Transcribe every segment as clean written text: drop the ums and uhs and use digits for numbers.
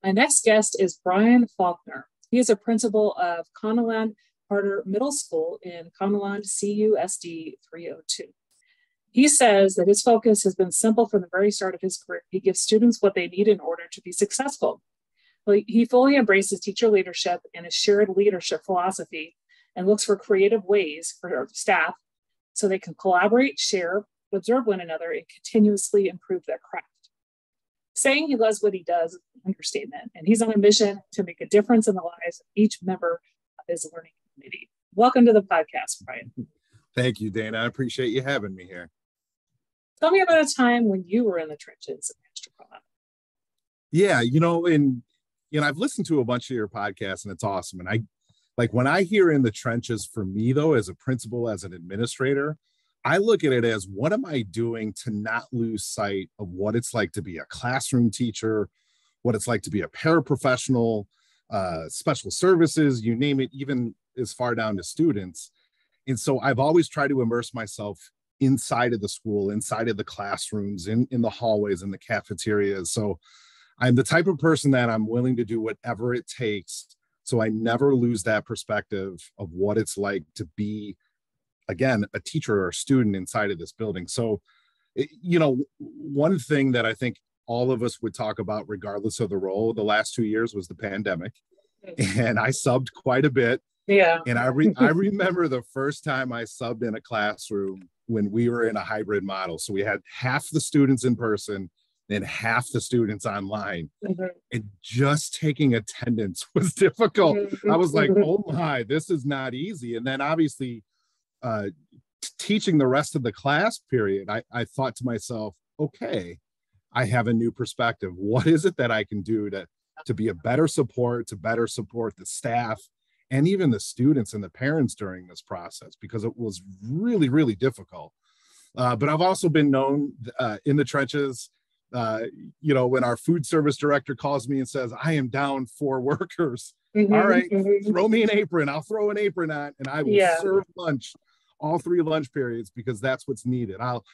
My next guest is Brian Fauklner. He is a principal of Kaneland Harter Middle School in Kaneland C.U.S.D 302. He says that his focus has been simple from the very start of his career. He gives students what they need in order to be successful. He fully embraces teacher leadership and a shared leadership philosophy and looks for creative ways for staff so they can collaborate, share, observe one another, and continuously improve their craft. Saying he loves what he does is an understatement, and he's on a mission to make a difference in the lives of each member of his learning community. Welcome to the podcast, Brian. Thank you, Dana. I appreciate you having me here. Tell me about a time when you were in the trenches of Extra Club. Yeah, I've listened to a bunch of your podcasts, and it's awesome. And when I hear in the trenches, for me, though, as a principal, as an administrator, I look at it as, what am I doing to not lose sight of what it's like to be a classroom teacher, what it's like to be a paraprofessional, special services, you name it, even as far down to students. And so I've always tried to immerse myself inside of the school, inside of the classrooms, in the hallways, in the cafeterias. So I'm the type of person that I'm willing to do whatever it takes so I never lose that perspective of what it's like to be, again, a teacher or a student inside of this building. So, one thing that I think all of us would talk about, regardless of the role, the last 2 years was the pandemic. And I subbed quite a bit. Yeah. And I remember the first time I subbed in a classroom when we were in a hybrid model. So we had half the students in person and half the students online. Mm-hmm. And just taking attendance was difficult. Mm-hmm. I was like, oh my, this is not easy. And then obviously teaching the rest of the class period, I thought to myself, okay, I have a new perspective. What is it that I can do to be a better support, to better support the staff and even the students and the parents during this process, because it was really, really difficult. But I've also been known in the trenches, when our food service director calls me and says, I am down 4 workers. Mm-hmm, all right, mm-hmm. Throw me an apron. I'll throw an apron on and I will serve lunch, all 3 lunch periods, because that's what's needed. I'll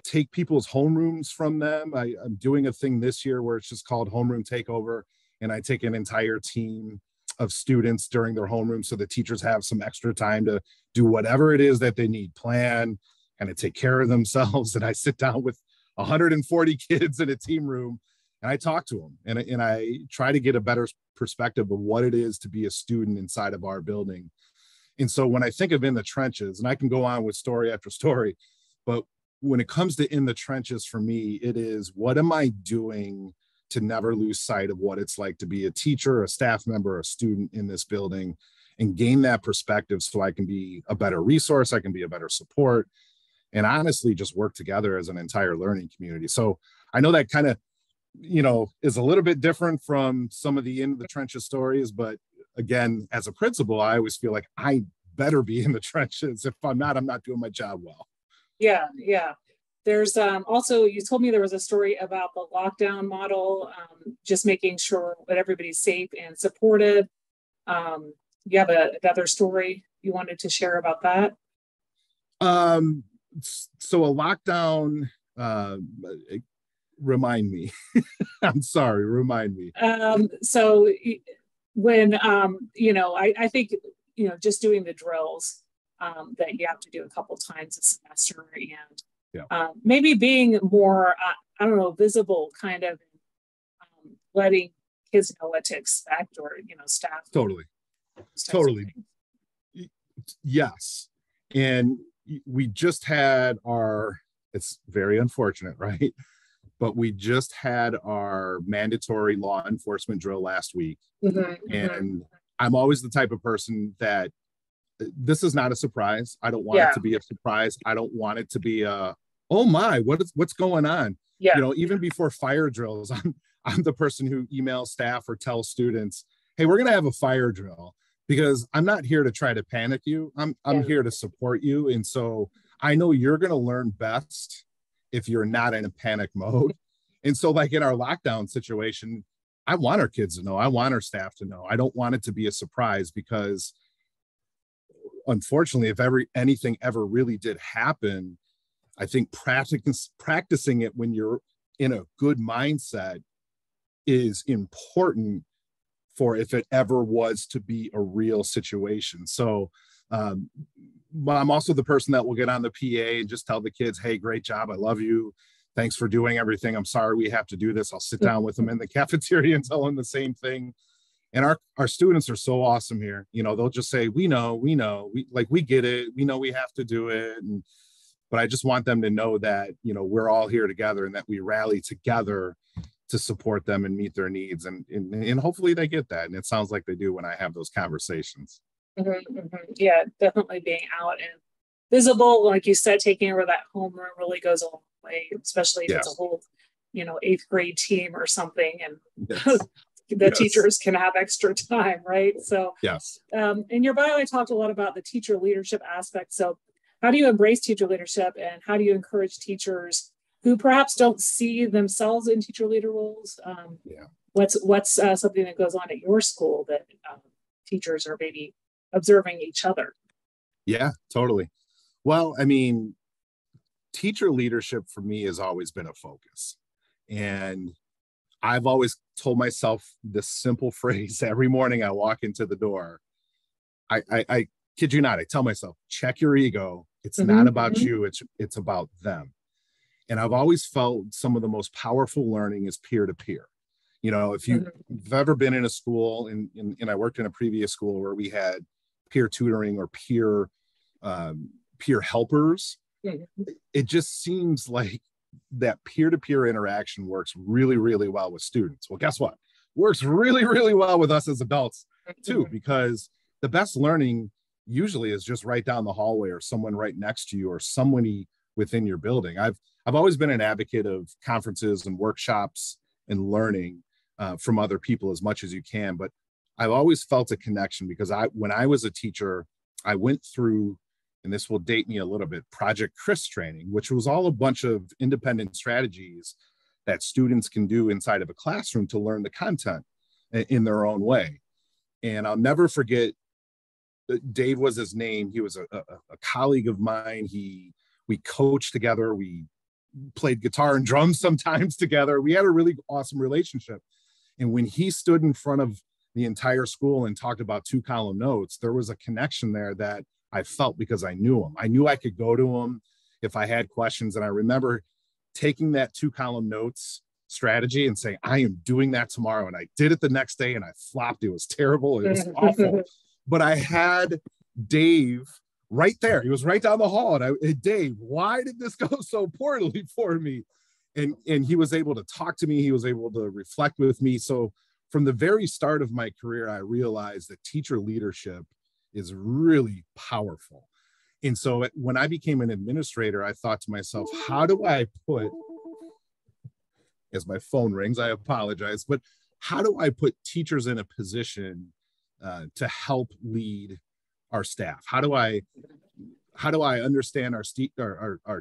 take people's homerooms from them. I'm doing a thing this year where it's just called Homeroom Takeover. And I take an entire team of students during their homeroom so the teachers have some extra time to do whatever it is that they need, plan, and to take care of themselves. And I sit down with 140 kids in a team room and I talk to them and I try to get a better perspective of what it is to be a student inside of our building. And so when I think of in the trenches, and I can go on with story after story, but when it comes to in the trenches, for me, it is, what am I doing to never lose sight of what it's like to be a teacher, a staff member, a student in this building, and gain that perspective so I can be a better resource, I can be a better support, and honestly just work together as an entire learning community. So I know that kind of, is a little bit different from some of the in the trenches stories, but again, as a principal, I always feel like I better be in the trenches. If I'm not doing my job well. Yeah. There's also, you told me there was a story about the lockdown model, just making sure that everybody's safe and supported. You have another story you wanted to share about that? So a lockdown, remind me. I'm sorry, remind me. So when, I think, just doing the drills that you have to do a couple times a semester, and maybe being more, visible, kind of letting kids know what to expect, or, staff. Totally. Yes. And we just had it's very unfortunate, right? But we just had our mandatory law enforcement drill last week. Mm-hmm. And I'm always the type of person that this is not a surprise. I don't want it to be a surprise. I don't want it to be oh my, what's going on? Yeah. Even before fire drills, I'm the person who emails staff or tells students, hey, we're going to have a fire drill, because I'm not here to try to panic you. I'm here to support you. And so I know you're going to learn best if you're not in a panic mode. And so like in our lockdown situation, I want our kids to know, I want our staff to know. I don't want it to be a surprise, because unfortunately, if anything ever really did happen, I think practicing it when you're in a good mindset is important for if it ever was to be a real situation. So I'm also the person that will get on the PA and just tell the kids, hey, great job. I love you. Thanks for doing everything. I'm sorry we have to do this. I'll sit down with them in the cafeteria and tell them the same thing. And our students are so awesome here. You know, they'll just say, we know, we get it. We know we have to do it. But I just want them to know that, you know, we're all here together and that we rally together to support them and meet their needs. And hopefully they get that. And it sounds like they do when I have those conversations. Mm-hmm, mm-hmm. Yeah, definitely being out and visible, like you said, taking over that homeroom really goes a long way, especially if it's a whole, you know, 8th grade team or something, and the teachers can have extra time, right? So in your bio, I talked a lot about the teacher leadership aspect. So how do you embrace teacher leadership, and how do you encourage teachers who perhaps don't see themselves in teacher leader roles? What's something that goes on at your school that teachers are maybe observing each other? Yeah, totally. Well, I mean, teacher leadership for me has always been a focus. And I've always told myself this simple phrase every morning I walk into the door. I kid you not, I tell myself, check your ego. It's not about you, it's about them. And I've always felt some of the most powerful learning is peer-to-peer. You know, if you've ever been in a school, and I worked in a previous school where we had peer tutoring or peer helpers, it just seems like that peer-to-peer interaction works really, really well with students. Well, guess what? Works really, really well with us as adults too, because the best learning usually is just right down the hallway, or someone right next to you, or somebody within your building. I've always been an advocate of conferences and workshops and learning from other people as much as you can, but I've always felt a connection because when I was a teacher, I went through, and this will date me a little bit, Project Chris training, which was all a bunch of independent strategies that students can do inside of a classroom to learn the content in their own way. And I'll never forget, Dave was his name. He was a colleague of mine. We coached together. We played guitar and drums sometimes together. We had a really awesome relationship. And when he stood in front of the entire school and talked about 2-column notes, there was a connection there that I felt because I knew him. I knew I could go to him if I had questions. And I remember taking that 2-column notes strategy and saying, I am doing that tomorrow. And I did it the next day and I flopped. It was terrible. It was awful. But I had Dave right there. He was right down the hall. And Dave, why did this go so poorly for me? And he was able to talk to me. He was able to reflect with me. So from the very start of my career, I realized that teacher leadership is really powerful. And so when I became an administrator, I thought to myself, how do I put, as my phone rings, I apologize, but how do I put teachers in a position to help lead our staff? How do I understand our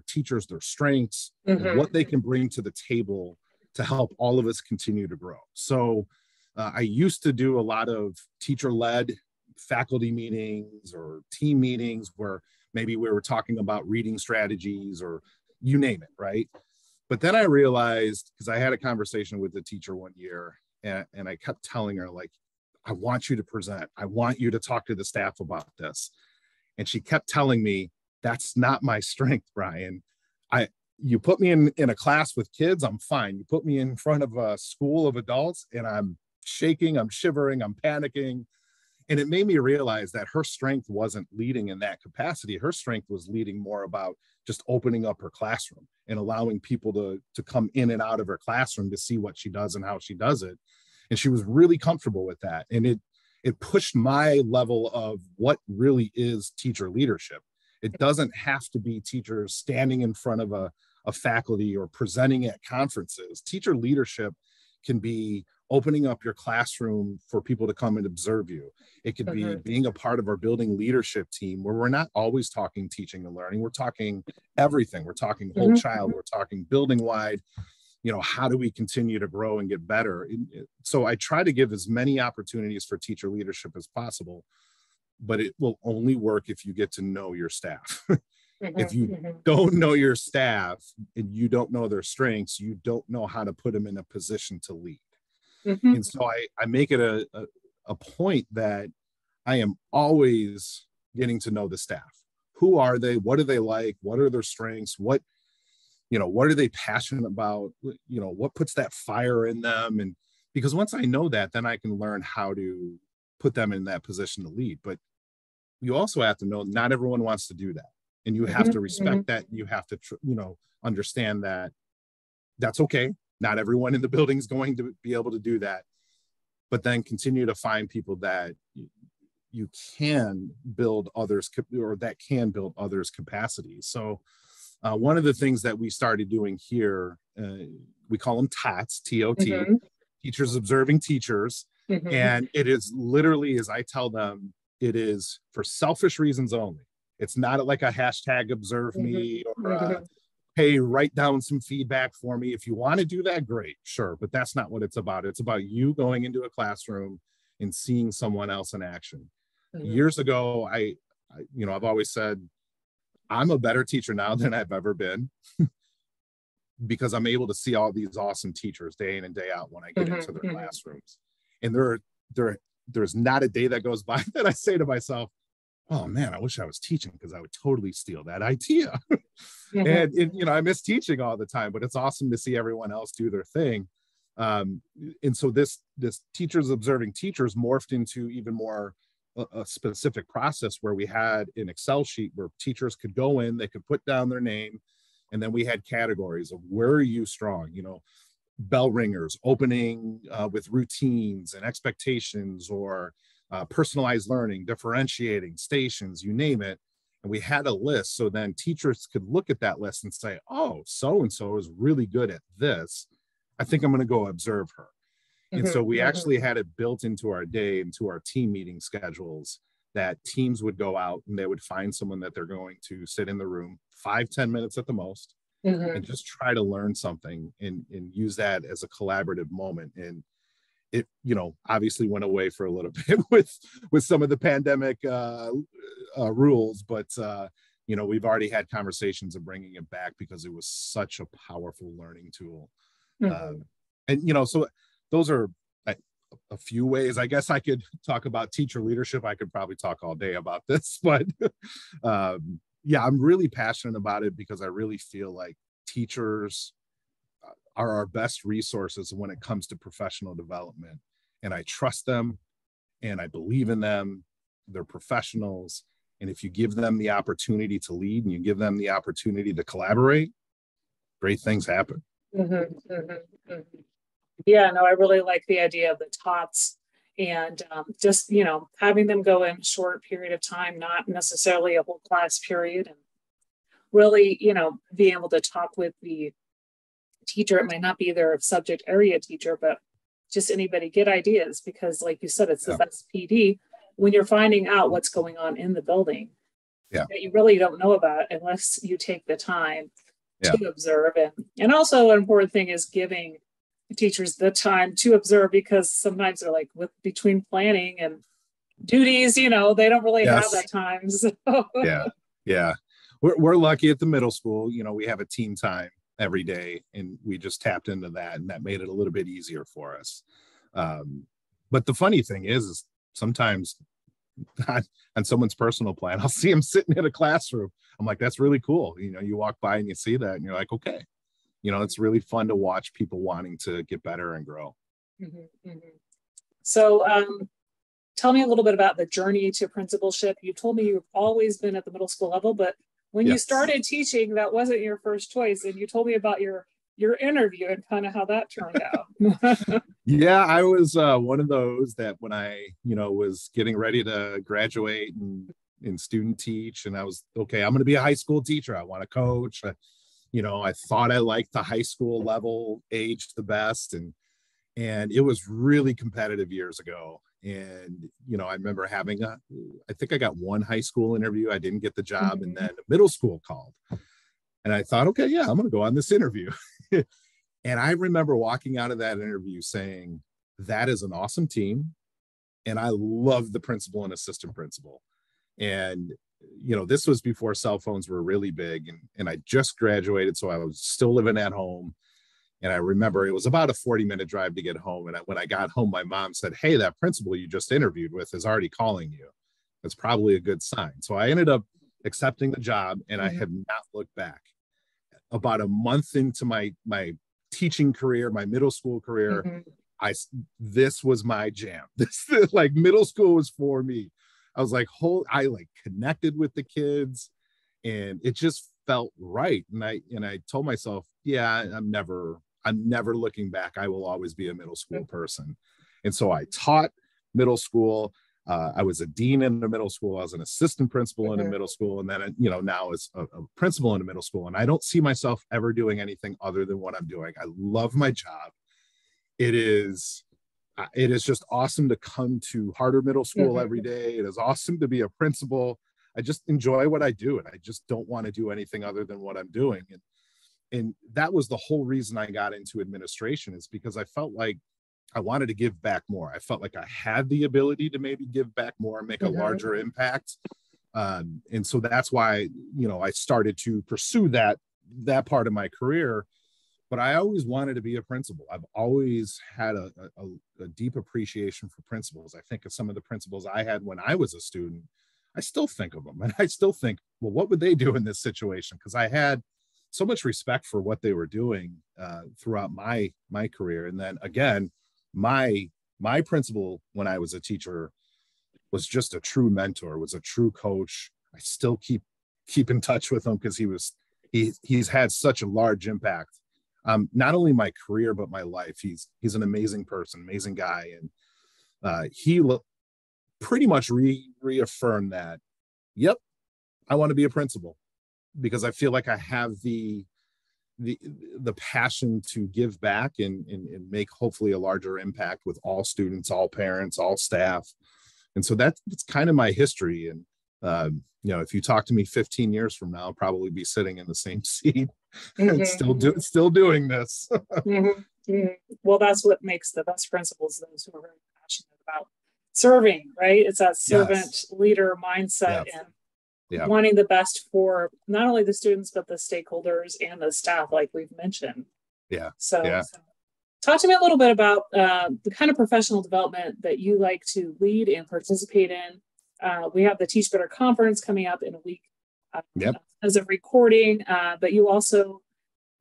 teachers, their strengths, and what they can bring to the table to help all of us continue to grow? So I used to do a lot of teacher-led faculty meetings or team meetings where maybe we were talking about reading strategies or you name it, right? But then I realized, because I had a conversation with the teacher one year, and I kept telling her, like, I want you to present. I want you to talk to the staff about this. And she kept telling me, that's not my strength, Brian. You put me in a class with kids, I'm fine. You put me in front of a school of adults and I'm shaking, I'm shivering, I'm panicking. And it made me realize that her strength wasn't leading in that capacity. Her strength was leading more about just opening up her classroom and allowing people to come in and out of her classroom to see what she does and how she does it. And she was really comfortable with that. And it pushed my level of what really is teacher leadership. It doesn't have to be teachers standing in front of a faculty or presenting at conferences. Teacher leadership can be opening up your classroom for people to come and observe you. It could be being a part of our building leadership team where we're not always talking teaching and learning. We're talking everything. We're talking whole child. We're talking building wide. You know, how do we continue to grow and get better? So I try to give as many opportunities for teacher leadership as possible, but it will only work if you get to know your staff. If you don't know your staff and you don't know their strengths, you don't know how to put them in a position to lead. Mm-hmm. And so I make it a point that I am always getting to know the staff. Who are they? What do they like? What are their strengths? What are they passionate about? What puts that fire in them? And because once I know that, then I can learn how to put them in that position to lead. But you also have to know not everyone wants to do that. And you have to respect that. You have to, understand that that's okay. Not everyone in the building is going to be able to do that. But then continue to find people that you can build others, or that can build others' capacities. So one of the things that we started doing here, we call them TOTS, T-O-T, Mm-hmm. teachers observing teachers. Mm-hmm. And it is literally, as I tell them, it is for selfish reasons only. It's not like a hashtag observe me or hey, write down some feedback for me. If you want to do that, great, sure. But that's not what it's about. It's about you going into a classroom and seeing someone else in action. Years ago, I've always said, I'm a better teacher now than I've ever been because I'm able to see all these awesome teachers day in and day out when I get into their classrooms. And there's not a day that goes by that I say to myself, oh man, I wish I was teaching because I would totally steal that idea. And I miss teaching all the time, but it's awesome to see everyone else do their thing. And so this teachers observing teachers morphed into even more a specific process where we had an Excel sheet where teachers could go in, they could put down their name, and then we had categories of where are you strong, bell ringers, opening with routines and expectations, or personalized learning, differentiating, stations, you name it. And we had a list. So then teachers could look at that list and say, oh, so-and-so is really good at this. I think I'm going to go observe her. And so we actually had it built into our day, into our team meeting schedules, that teams would go out and they would find someone that they're going to sit in the room 5-10 minutes at the most, and just try to learn something and use that as a collaborative moment. And it, obviously went away for a little bit with some of the pandemic rules, but we've already had conversations of bringing it back because it was such a powerful learning tool. So those are a few ways. I guess I could talk about teacher leadership. I could probably talk all day about this, but I'm really passionate about it because I really feel like teachers are our best resources when it comes to professional development. And I trust them and I believe in them. They're professionals. And if you give them the opportunity to lead and you give them the opportunity to collaborate, great things happen. Yeah, no, I really like the idea of the TOTS and just, having them go in a short period of time, not necessarily a whole class period, and really, being able to talk with the teacher. It might not be their subject area teacher, but just anybody, get ideas, because like you said, it's the best PD when you're finding out what's going on in the building that you really don't know about unless you take the time to observe. And also an important thing is giving teachers the time to observe, because sometimes they're like between planning and duties, they don't really have that time. So. We're lucky at the middle school. We have a team time every day, and we just tapped into that, and that made it a little bit easier for us. But the funny thing is sometimes on someone's personal plan, I'll see them sitting in a classroom. I'm like, that's really cool. You walk by and you see that and you're like, okay, it's really fun to watch people wanting to get better and grow. So tell me a little bit about the journey to principalship. You told me you've always been at the middle school level, but when you started teaching, that wasn't your first choice. And you told me about your interview and kind of how that turned out. I was one of those that when I, was getting ready to graduate and student teach, and I was, okay, I'm going to be a high school teacher. I want to coach. I thought I liked the high school level age the best. And it was really competitive years ago. And, I remember having I think I got one high school interview. I didn't get the job. And then a middle school called. And I thought, okay, I'm going to go on this interview. And I remember walking out of that interview saying, that is an awesome team. And I love the principal and assistant principal. And, this was before cell phones were really big. And I just graduated. So I was still living at home. And I remember it was about a 40-minute drive to get home. And when I got home, my mom said, "Hey, that principal you just interviewed with is already calling you. That's probably a good sign." So I ended up accepting the job, and I have not looked back. About a month into my teaching career, my middle school career, this was my jam. This like middle school was for me. I was like, I like connected with the kids, and it just felt right. And I told myself, yeah, I'm never looking back. I will always be a middle school person. And so I taught middle school. I was a dean in the middle school. I was an assistant principal in a middle school. And then, now as a principal in a middle school. And I don't see myself ever doing anything other than what I'm doing. I love my job. It is just awesome to come to Harter Middle School every day. It is awesome to be a principal. I just enjoy what I do. And I just don't want to do anything other than what I'm doing. And that was the whole reason I got into administration, is because I felt like I wanted to give back more. I felt like I had the ability to maybe give back more and make a larger impact. And so that's why, I started to pursue that part of my career. But I always wanted to be a principal. I've always had a deep appreciation for principals. I think of some of the principals I had when I was a student. I still think of them, and I still think, well, what would they do in this situation? Because I had so much respect for what they were doing throughout my career. And then again, my principal when I was a teacher was just a true mentor, was a true coach. I still keep in touch with him because he's had such a large impact, not only my career but my life. He's an amazing person, amazing guy, and he pretty much reaffirmed that, yep, I want to be a principal, because I feel like I have the passion to give back and make hopefully a larger impact with all students, all parents, all staff. And so that's kind of my history. And, if you talk to me 15 years from now, I'll probably be sitting in the same seat and still doing this. Well, that's what makes the best principals, those who are very passionate about serving, right? It's that servant leader mindset and wanting the best for not only the students, but the stakeholders and the staff, like we've mentioned. So talk to me a little bit about the kind of professional development that you like to lead and participate in. We have the Teach Better Conference coming up in a week as of recording, but you also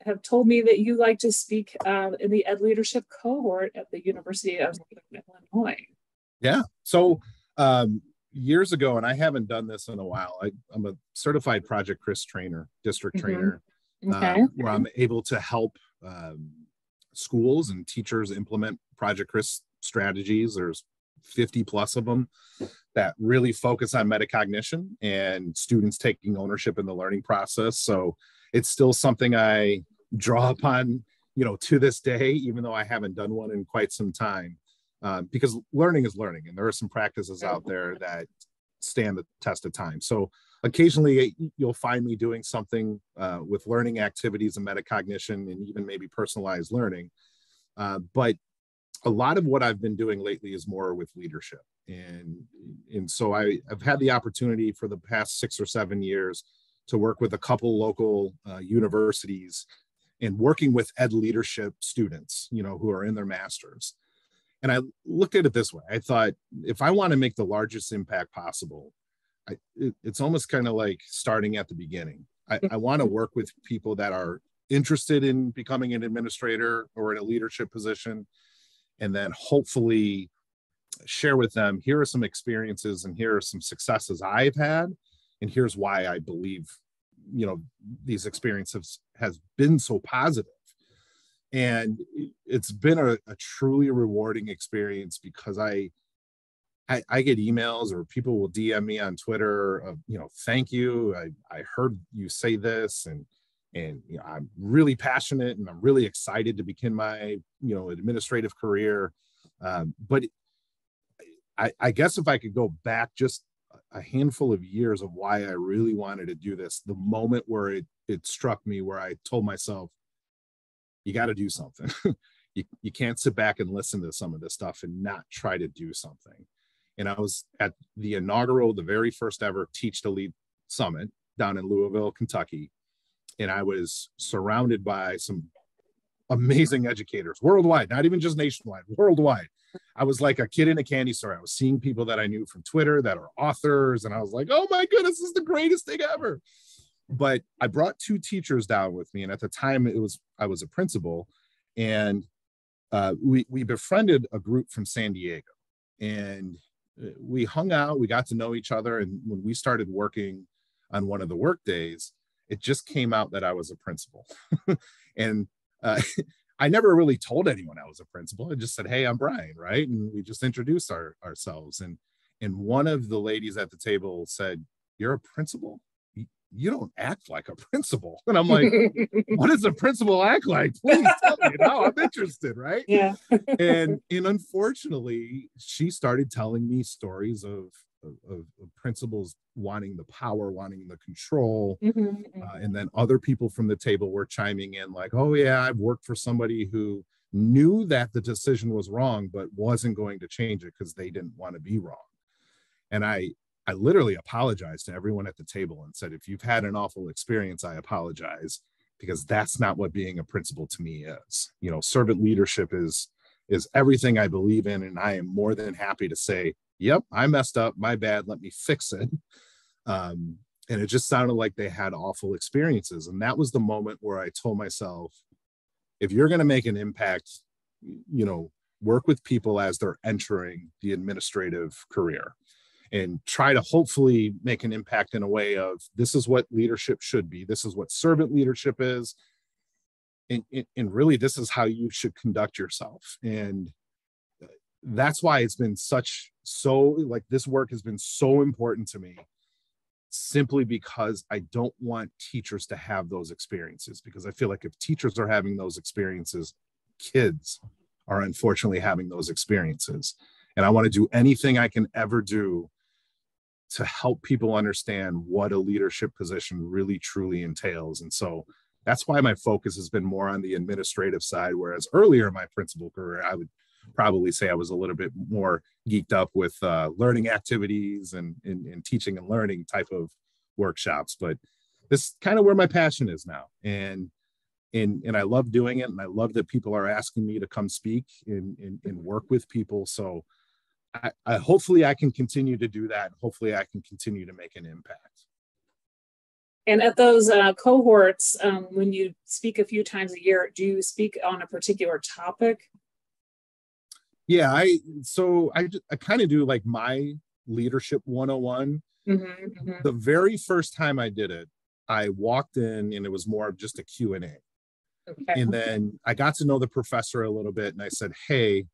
have told me that you like to speak in the Ed Leadership cohort at the University of Illinois. Yeah. So years ago, and I haven't done this in a while, I'm a certified Project CRIS trainer, district trainer, where I'm able to help schools and teachers implement Project CRIS strategies. There's 50 plus of them that really focus on metacognition and students taking ownership in the learning process. So it's still something I draw upon, to this day, even though I haven't done one in quite some time. Because learning is learning, and there are some practices out there that stand the test of time. So occasionally you'll find me doing something with learning activities and metacognition and even maybe personalized learning. But a lot of what I've been doing lately is more with leadership. And so I've had the opportunity for the past 6 or 7 years to work with a couple local universities and working with ed leadership students, who are in their masters. And I looked at it this way. I thought, if I want to make the largest impact possible, it's almost kind of like starting at the beginning. I want to work with people that are interested in becoming an administrator or in a leadership position, and then hopefully share with them, here are some experiences and here are some successes I've had, and here's why I believe, these experiences has been so positive. And it's been a truly rewarding experience, because I get emails or people will DM me on Twitter of, thank you. I heard you say this, and I'm really passionate and I'm really excited to begin my, administrative career. But I guess if I could go back just a handful of years of why I really wanted to do this, the moment where it struck me, where I told myself, you got to do something. You can't sit back and listen to some of this stuff and not try to do something. And I was at the very first ever Teach to Lead Summit down in Louisville, Kentucky. And I was surrounded by some amazing educators worldwide, not even just nationwide, worldwide. I was like a kid in a candy store. I was seeing people that I knew from Twitter that are authors, and I was like, oh my goodness, this is the greatest thing ever. But I brought 2 teachers down with me, and at the time I was a principal, and we befriended a group from San Diego, and we hung out, we got to know each other. And when we started working on one of the work days, it just came out that I was a principal. And I never really told anyone I was a principal. I just said, hey, I'm Brian, right? And we just introduced ourselves. And one of the ladies at the table said, you're a principal? You don't act like a principal. And I'm like, what does a principal act like? Please tell me. Now I'm interested, right? Yeah. and unfortunately, she started telling me stories of principals wanting the power, wanting the control. And then other people from the table were chiming in like, oh yeah, I've worked for somebody who knew that the decision was wrong, but wasn't going to change it because they didn't want to be wrong. And I literally apologized to everyone at the table and said, if you've had an awful experience, I apologize, because that's not what being a principal to me is. You know, servant leadership is everything I believe in. And I am more than happy to say, yep, I messed up, my bad, let me fix it. And it just sounded like they had awful experiences. And that was the moment where I told myself, if you're going to make an impact, you know, work with people as they're entering the administrative career, and try to hopefully make an impact in a way of, this is what leadership should be. This is what servant leadership is. And really, this is how you should conduct yourself. And that's why it's been this work has been so important to me, simply because I don't want teachers to have those experiences, because I feel like if teachers are having those experiences, kids are unfortunately having those experiences. And I want to do anything I can ever do to help people understand what a leadership position really truly entails. And so that's why my focus has been more on the administrative side, whereas earlier in my principal career, I would probably say I was a little bit more geeked up with learning activities and teaching and learning type of workshops. But this is kind of where my passion is now. And I love doing it. And I love that people are asking me to come speak and work with people. So I hopefully I can continue to do that. Hopefully I can continue to make an impact. And at those cohorts, when you speak a few times a year, do you speak on a particular topic? Yeah, I kind of do like my leadership 101. The very first time I did it, I walked in and it was more of just a Q&A. Okay. And then I got to know the professor a little bit, and I said, hey,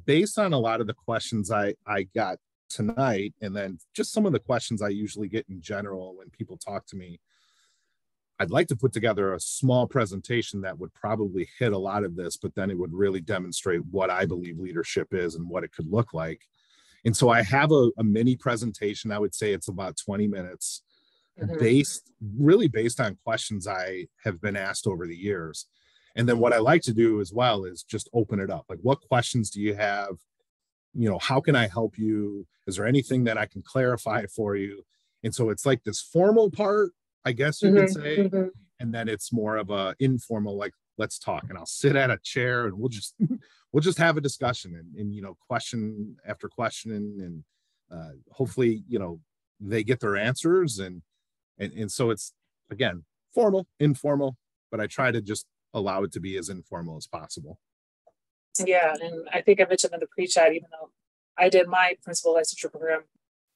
based on a lot of the questions I got tonight, and then just some of the questions I usually get in general when people talk to me, I'd like to put together a small presentation that would probably hit a lot of this, but then it would really demonstrate what I believe leadership is and what it could look like. And so I have a mini presentation. I would say it's about 20 minutes, based on questions I have been asked over the years. And then what I like to do as well is just open it up. Like, what questions do you have? You know, how can I help you? Is there anything that I can clarify for you? And so it's like this formal part, I guess you could say. And then it's more of a informal, like, let's talk. And I'll sit at a chair and we'll just have a discussion and you know, question after question. And hopefully, you know, they get their answers. And so it's, again, formal, informal, but I try to just allow it to be as informal as possible. Yeah, and I think I mentioned in the pre-chat, even though I did my principal licensure program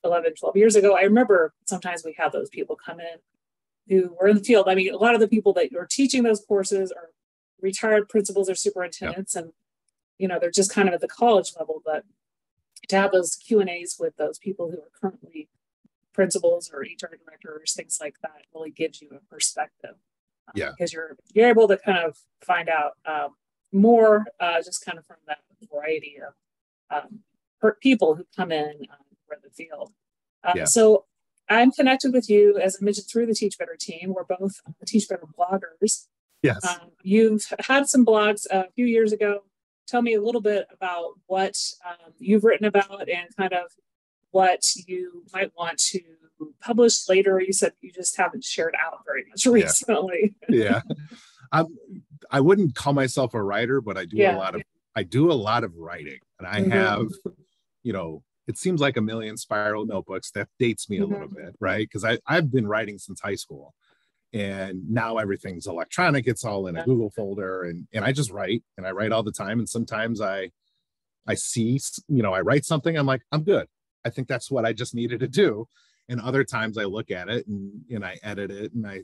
11, 12 years ago, I remember sometimes we have those people come in who were in the field. I mean, a lot of the people that are teaching those courses are retired principals or superintendents, and you know, they're just kind of at the college level. But to have those Q&As with those people who are currently principals or HR directors, things like that, really gives you a perspective. Because you're able to kind of find out more just kind of from that variety of people who come in for the field. So I'm connected with you, as I mentioned, through the Teach Better team. We're both Teach Better bloggers. Yes. You've had some blogs a few years ago. Tell me a little bit about what you've written about and kind of what you might want to publish later. You said you just haven't shared out very much recently. Yeah. I wouldn't call myself a writer, but I do a lot of writing, and I have, you know, it seems like a million spiral notebooks. That dates me a little bit, right? Because I've been writing since high school, and now everything's electronic. It's all in a Google folder, and I just write, and I write all the time. And sometimes I see, you know, I write something, I'm like, I'm good. I think that's what I just needed to do. And other times I look at it and I edit it and I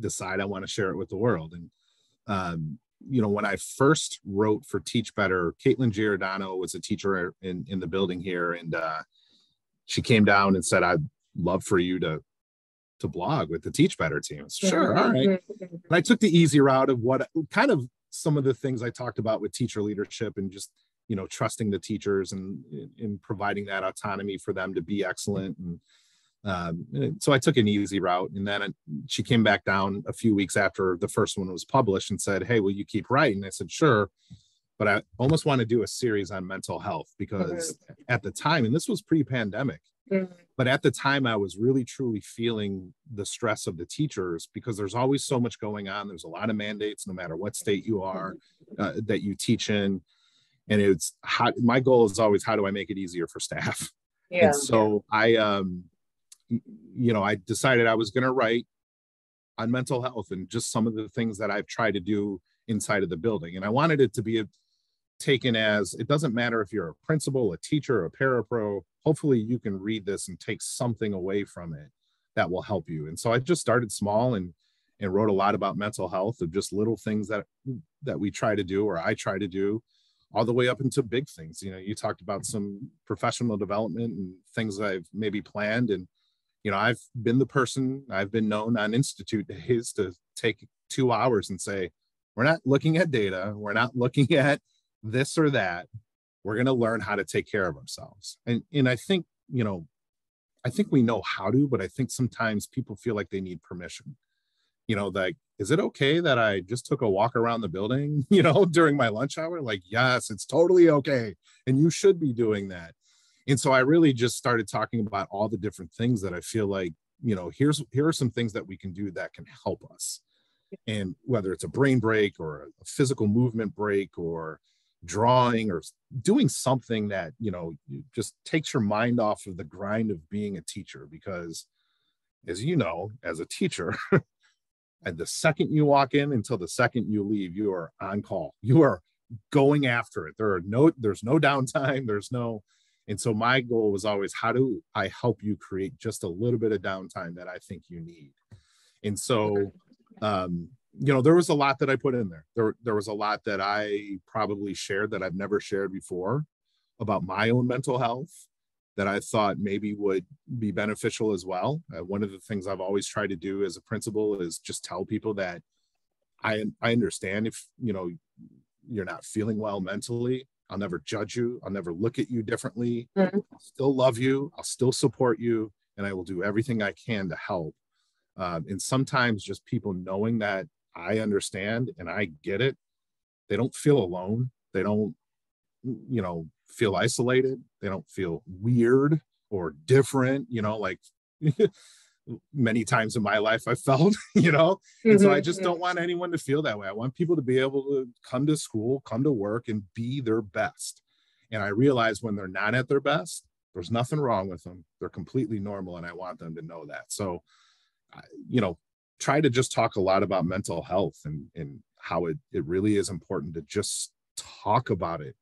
decide I want to share it with the world. And you know, when I first wrote for Teach Better, Caitlin Giordano was a teacher in the building here, and she came down and said, "I'd love for you to blog with the Teach Better team." Sure, all right. And I took the easy route of what kind of some of the things I talked about with teacher leadership and just, you know, trusting the teachers and in providing that autonomy for them to be excellent. And so I took an easy route. And then she came back down a few weeks after the first one was published and said, "Hey, will you keep writing?" I said, "Sure." But I almost want to do a series on mental health because at the time, and this was pre-pandemic, but at the time I was really truly feeling the stress of the teachers because there's always so much going on. There's a lot of mandates, no matter what state you are, that you teach in. And it's my goal is always, how do I make it easier for staff? And so I, you know, I decided I was going to write on mental health and just some of the things that I've tried to do inside of the building. And I wanted it to be taken as, it doesn't matter if you're a principal, a teacher, a parapro, hopefully you can read this and take something away from it that will help you. And so I just started small and wrote a lot about mental health, of just little things that we try to do, or I try to do, all the way up into big things. You know, you talked about some professional development and things that I've maybe planned. And, you know, I've been known on Institute days to take 2 hours and say, we're not looking at data. We're not looking at this or that. We're going to learn how to take care of ourselves. And I think, you know, I think we know how to, but I think sometimes people feel like they need permission. You know, like, is it okay that I just took a walk around the building, you know, during my lunch hour? Like, yes, it's totally okay. And you should be doing that. And so I really just started talking about all the different things that I feel like, you know, here are some things that we can do that can help us. And whether it's a brain break or a physical movement break or drawing or doing something that, you know, just takes your mind off of the grind of being a teacher. Because as you know, as a teacher, and the second you walk in until the second you leave, you are on call. You are going after it. There's no downtime. And so my goal was always, how do I help you create just a little bit of downtime that I think you need? And so, you know, there was a lot that I put in there. There was a lot that I probably shared that I've never shared before about my own mental health that I thought maybe would be beneficial as well. One of the things I've always tried to do as a principal is just tell people that I understand if, you know, you're not feeling well mentally. I'll never judge you. I'll never look at you differently. I'll still love you. I'll still support you. And I will do everything I can to help. And sometimes just people knowing that I understand and I get it, they don't feel alone. They don't, you know, feel isolated. They don't feel weird or different, you know, like many times in my life I felt, you know. And so I just don't want anyone to feel that way. I want people to be able to come to school, come to work, and be their best. And I realize when they're not at their best, there's nothing wrong with them. They're completely normal, and I want them to know that. So, you know, try to just talk a lot about mental health and how it really is important to just talk about it.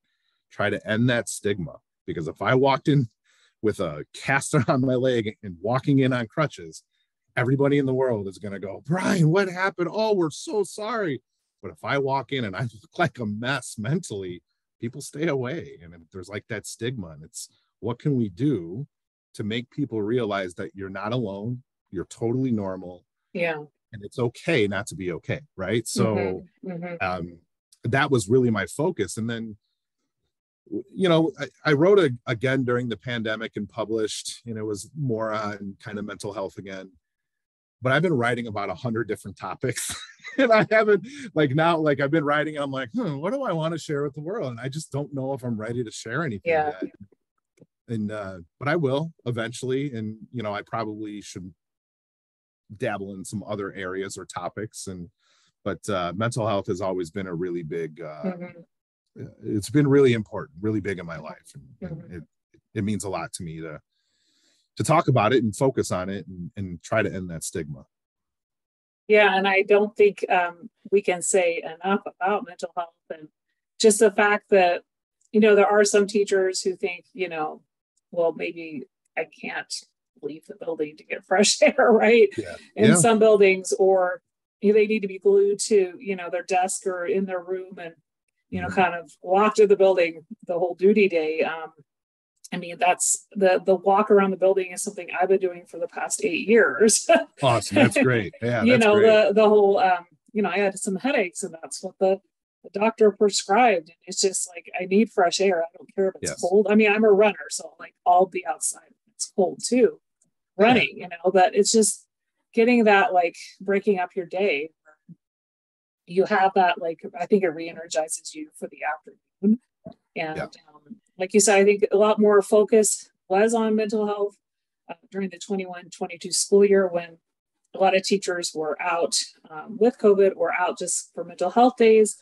Try to end that stigma, because if I walked in with a caster on my leg and walking in on crutches, everybody in the world is going to go, "Brian, what happened? Oh, we're so sorry." But if I walk in and I look like a mess mentally, people stay away. And there's like that stigma. And it's, what can we do to make people realize that you're not alone? You're totally normal. Yeah. And it's okay not to be okay. Right. So that was really my focus. And then, you know, I wrote again during the pandemic and published, and it was more on kind of mental health again. But I've been writing about 100 different topics. And I haven't, like, now, like, I've been writing and I'm like, what do I want to share with the world? And I just don't know if I'm ready to share anything yet. And but I will eventually. And, you know, I probably should dabble in some other areas or topics. And but mental health has always been a really big, it's been really important, really big in my life. And it means a lot to me to talk about it and focus on it and try to end that stigma. Yeah, and I don't think we can say enough about mental health, and just the fact that, there are some teachers who think, well, maybe I can't leave the building to get fresh air, right? Yeah. In some buildings, or they need to be glued to, their desk or in their room and, kind of walk to the building the whole duty day. I mean, that's the walk around the building is something I've been doing for the past 8 years. Awesome. That's great. Yeah. Great. The whole, I had some headaches, and that's what the doctor prescribed. It's just like, I need fresh air. I don't care if it's cold. I mean, I'm a runner, so I'll be outside when it's cold too, running, but it's just getting that, breaking up your day. You have that, I think it re-energizes you for the afternoon. And like you said, I think a lot more focus was on mental health during the 21-22 school year, when a lot of teachers were out with COVID or out just for mental health days.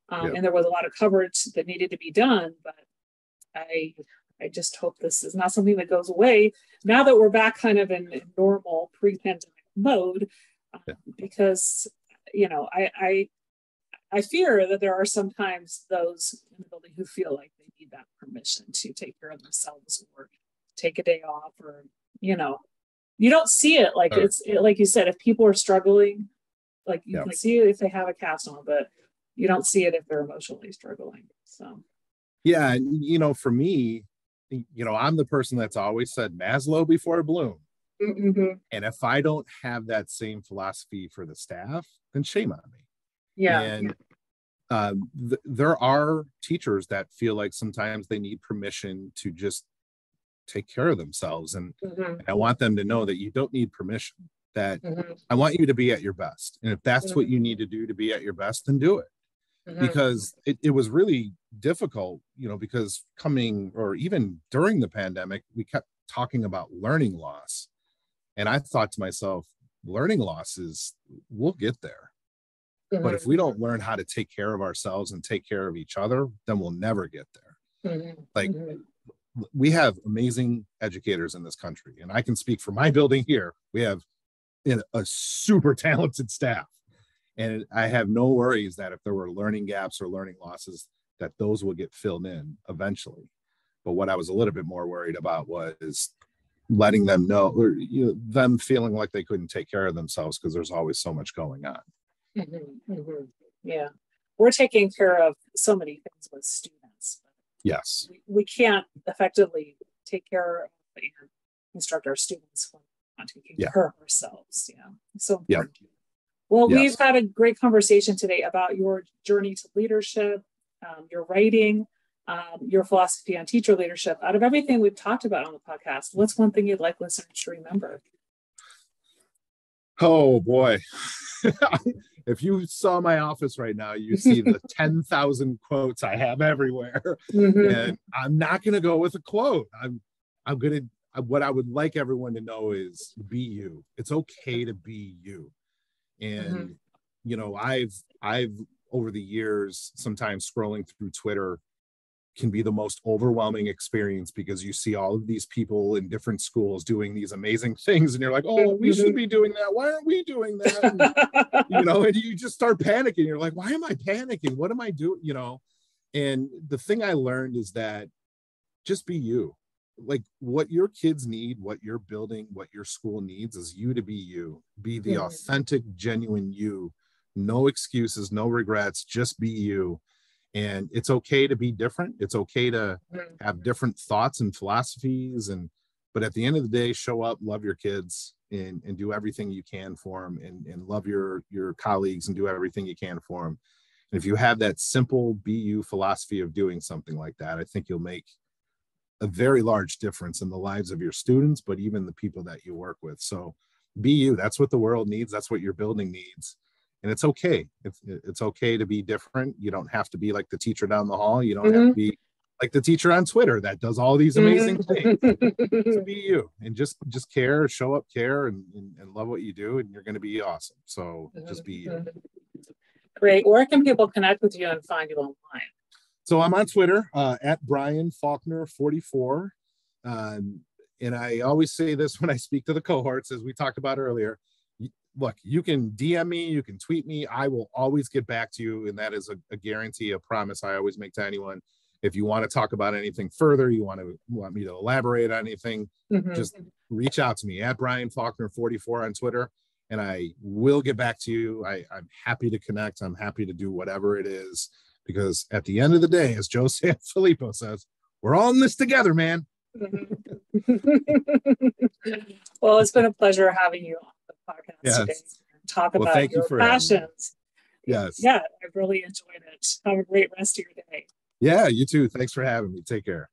And there was a lot of coverage that needed to be done. But I just hope this is not something that goes away now that we're back kind of in normal pre-pandemic mode, because, I fear that there are sometimes those in the building who feel like they need that permission to take care of themselves or take a day off, or, you don't see it it's like you said, if people are struggling, you can see it if they have a cast on, but you don't see it if they're emotionally struggling. So, yeah. And, for me, I'm the person that's always said Maslow before Bloom. Mm-hmm. And if I don't have that same philosophy for the staff, then shame on me. Yeah. And there are teachers that feel like sometimes they need permission to just take care of themselves. And I want them to know that you don't need permission, that I want you to be at your best. And if that's what you need to do to be at your best, then do it. Because it was really difficult, because even during the pandemic, we kept talking about learning loss. And I thought to myself, learning loss we'll get there. But if we don't learn how to take care of ourselves and take care of each other, then we'll never get there. We have amazing educators in this country. And I can speak for my building here. We have a super talented staff. And I have no worries that if there were learning gaps or learning losses, that those will get filled in eventually. But what I was a little bit more worried about was letting them know, or them feeling like they couldn't take care of themselves because there's always so much going on. Yeah, we're taking care of so many things with students. Yes, we can't effectively take care of and instruct our students when we're not taking care of ourselves. So important. Well, we've had a great conversation today about your journey to leadership, your writing, your philosophy on teacher leadership. Out of everything we've talked about on the podcast, what's one thing you'd like listeners to remember? Oh boy. If you saw my office right now, you see the 10,000 quotes I have everywhere. And I'm not going to go with a quote. What I would like everyone to know is be you. It's okay to be you. And, I've over the years, sometimes scrolling through Twitter can be the most overwhelming experience, because you see all of these people in different schools doing these amazing things. And you're like, oh, we should be doing that. Why aren't we doing that? And, and you just start panicking. You're like, why am I panicking? What am I doing? And the thing I learned is that just be you. What your kids need, what you're building, what your school needs is you to be you. Be the authentic, genuine you. No excuses, no regrets, just be you. And it's okay to be different. It's okay to have different thoughts and philosophies. But at the end of the day, show up, love your kids, and do everything you can for them, and love your colleagues and do everything you can for them. And if you have that simple be you philosophy of doing something like that, I think you'll make a very large difference in the lives of your students, but even the people that you work with. So be you. That's what the world needs. That's what your building needs. And it's okay. It's okay to be different. You don't have to be like the teacher down the hall. You don't have to be like the teacher on Twitter that does all these amazing things. So be you, and just care, show up, care, and love what you do, and you're going to be awesome. So just be you. Great. Where can people connect with you and find you online? So I'm on Twitter at Brian Faulkner 44. And I always say this when I speak to the cohorts, as we talked about earlier. Look, you can DM me, you can tweet me. I will always get back to you. And that is a guarantee, a promise I always make to anyone. If you want to talk about anything further, you want me to elaborate on anything, just reach out to me at Brian Faulkner 44 on Twitter, and I will get back to you. I'm happy to connect. I'm happy to do whatever it is, because at the end of the day, as Joe Sanfilippo says, we're all in this together, man. Well, it's been a pleasure having you on the podcast today. Talk about your passions. Yes. Yeah, I've really enjoyed it. Have a great rest of your day. Yeah, you too. Thanks for having me. Take care.